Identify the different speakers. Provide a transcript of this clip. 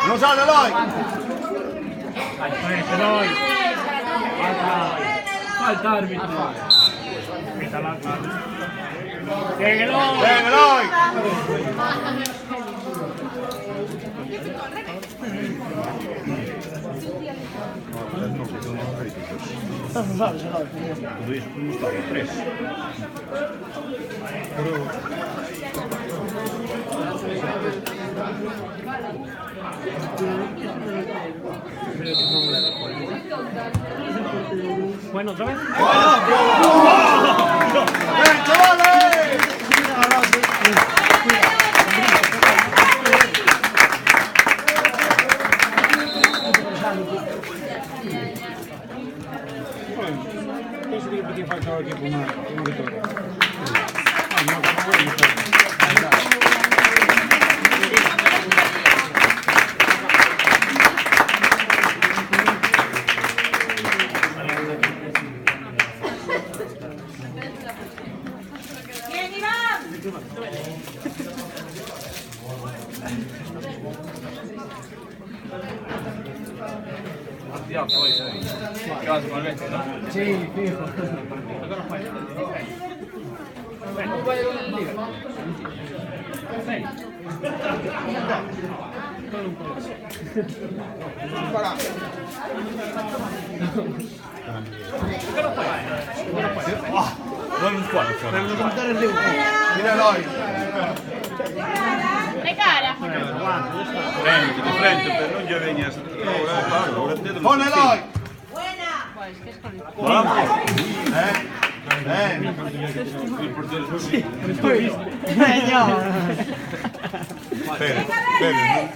Speaker 1: Non so, Eloy!
Speaker 2: Eloy! Falta arbitro! Aspetta l'arbitro!
Speaker 1: Eloy!
Speaker 2: Bueno, otra vez.
Speaker 3: Penso che potevi fare qualche una vittoria.
Speaker 2: Sì, figo. Non vai lì.
Speaker 1: Non qua,
Speaker 2: Per non contare il tempo.
Speaker 1: Mira Eloy!
Speaker 4: Regala.
Speaker 1: Prendi, di frente per non già venire a sentire. Con Eloy! Vamos! Bene! Il portiere
Speaker 2: Poi, no.
Speaker 1: Bene, bene.